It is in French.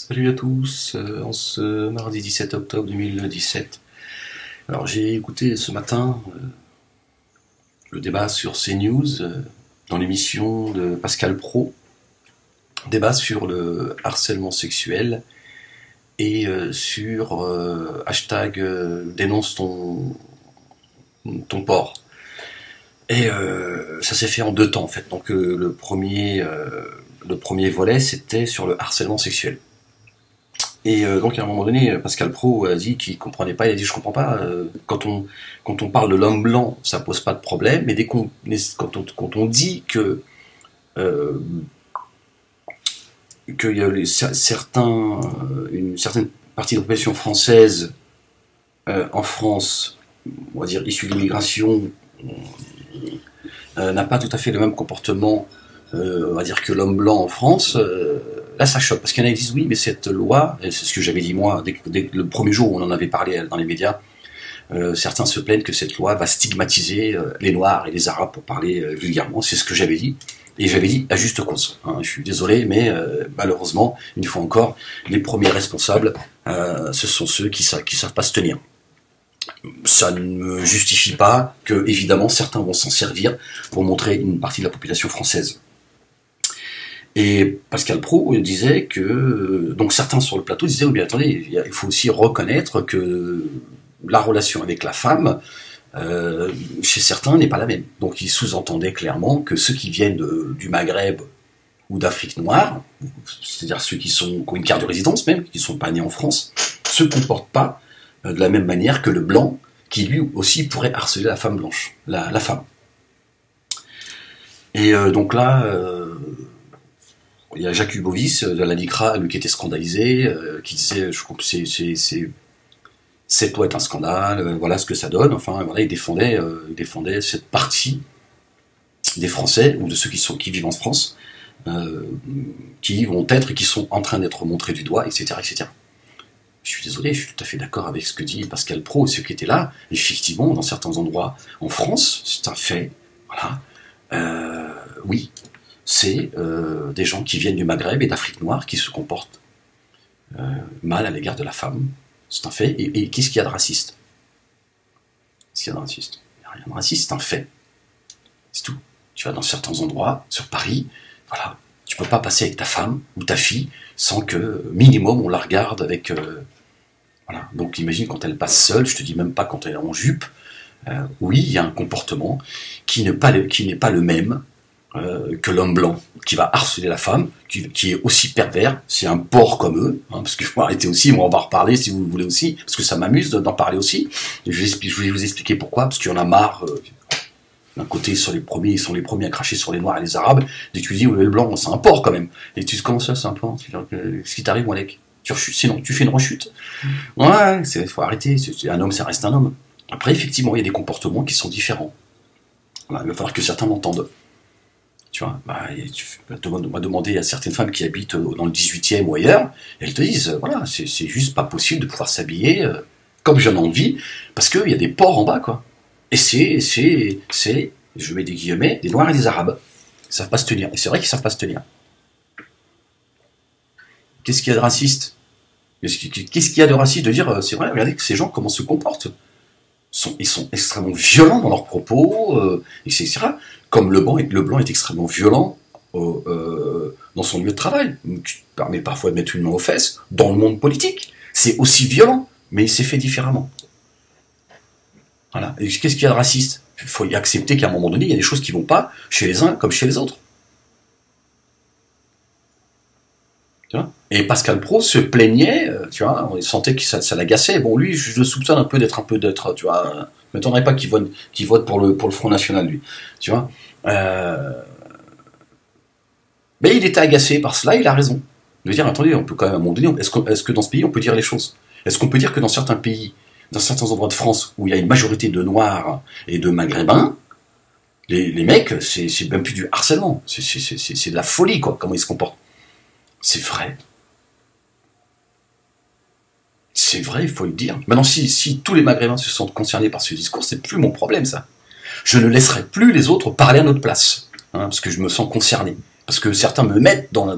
Salut à tous, en ce mardi 17 octobre 2017. Alors j'ai écouté ce matin le débat sur CNews dans l'émission de Pascal Praud, débat sur le harcèlement sexuel et sur hashtag dénonce ton porc. Et ça s'est fait en deux temps en fait. Donc le premier volet c'était sur le harcèlement sexuel. Et donc à un moment donné, Pascal Praud a dit qu'il comprenait pas, il a dit je comprends pas, quand on parle de l'homme blanc, ça pose pas de problème, mais quand on dit que qu'il y a une certaine partie de la population française en France, on va dire issue de l'immigration, n'a pas tout à fait le même comportement, on va dire que l'homme blanc en France. Là, ça choque, parce qu'il y en a qui disent oui, mais cette loi, et c'est ce que j'avais dit moi, dès le premier jour où on en avait parlé dans les médias, certains se plaignent que cette loi va stigmatiser les Noirs et les Arabes, pour parler vulgairement, c'est ce que j'avais dit, et j'avais dit à juste cause. Hein, je suis désolé, mais malheureusement, une fois encore, les premiers responsables, ce sont ceux qui savent pas se tenir. Ça ne me justifie pas que, évidemment, certains vont s'en servir pour montrer une partie de la population française. Et Pascal Praud disait que, donc certains sur le plateau disaient, oui mais attendez, il faut aussi reconnaître que la relation avec la femme, chez certains, n'est pas la même. Donc il sous-entendait clairement que ceux qui viennent du Maghreb ou d'Afrique noire, c'est-à-dire ceux qui ont une carte de résidence même, qui ne sont pas nés en France, se comportent pas de la même manière que le blanc, qui lui aussi pourrait harceler la femme blanche, la femme. Et donc là... il y a Jacques Ubovis de la LICRA, lui qui était scandalisé, qui disait, je crois que cette loi est un scandale, voilà ce que ça donne. Enfin, voilà, il défendait cette partie des Français ou de ceux qui vivent en France, qui vont être et qui sont en train d'être montrés du doigt, etc., etc. Je suis désolé, je suis tout à fait d'accord avec ce que dit Pascal Praud et ceux qui étaient là. Effectivement, dans certains endroits en France, c'est un fait. Voilà. Oui. C'est des gens qui viennent du Maghreb et d'Afrique noire qui se comportent mal à l'égard de la femme. C'est un fait. Et qu'est-ce qu'il y a de raciste? Qu'est-ce qu'il y a de raciste? Il n'y a rien de raciste, c'est un fait. C'est tout. Tu vas dans certains endroits, sur Paris, voilà, tu peux pas passer avec ta femme ou ta fille sans que, minimum, on la regarde avec... voilà. Donc imagine quand elle passe seule, je te dis même pas quand elle est en jupe, oui, il y a un comportement qui n'est pas le même que l'homme blanc, qui va harceler la femme, qui est aussi pervers, c'est un porc comme eux, hein, parce que faut arrêter aussi, on va en reparler si vous voulez aussi, parce que ça m'amuse d'en parler aussi, et je voulais vous expliquer pourquoi, parce qu'il y en a marre, d'un côté ils sont les premiers à cracher sur les Noirs et les Arabes, dès que tu dis, oui, le blanc, c'est un porc quand même, et tu dis, comment ça, c'est un porc, ce qui t'arrive, Walek, tu rechutes, sinon tu fais une rechute, ouais, faut arrêter, un homme, ça reste un homme. Après, effectivement, il y a des comportements qui sont différents, voilà, il va falloir que certains l'entendent. Tu vois, tu vas demander à certaines femmes qui habitent dans le 18e ou ailleurs, elles te disent, voilà, c'est juste pas possible de pouvoir s'habiller comme j'en ai envie, parce qu'il y a des porcs en bas, quoi. Et c'est, je mets des guillemets, des Noirs et des Arabes. Ils savent pas se tenir. Et c'est vrai qu'ils savent pas se tenir. Qu'est-ce qu'il y a de raciste? Qu'est-ce qu'il y a de raciste de dire, c'est vrai, regardez que ces gens, comment se comportent? Ils sont extrêmement violents dans leurs propos, etc. Comme le blanc est extrêmement violent dans son lieu de travail. Tu te permets parfois de mettre une main aux fesses. Dans le monde politique, c'est aussi violent, mais c'est fait différemment. Voilà. Et qu'est-ce qu'il y a de raciste? Il faut y accepter qu'à un moment donné, il y a des choses qui ne vont pas chez les uns comme chez les autres. Tu vois, et Pascal Praud se plaignait, tu vois, on sentait que ça l'agaçait. Bon, lui, je le soupçonne un peu d'être, tu vois, je ne m'étonnerait pas qu'il vote pour le Front National, lui, tu vois. Mais il était agacé par cela, il a raison. De dire, attendez, on peut quand même, à un moment donné, est-ce que dans ce pays, on peut dire les choses? Est-ce qu'on peut dire que dans certains pays, dans certains endroits de France, où il y a une majorité de Noirs et de Maghrébins, les mecs, c'est même plus du harcèlement, c'est de la folie, quoi, comment ils se comportent. C'est vrai. C'est vrai, il faut le dire. Maintenant, si tous les Maghrébins se sentent concernés par ce discours, c'est plus mon problème, ça. Je ne laisserai plus les autres parler à notre place, hein, parce que je me sens concerné. Parce que certains me mettent dans la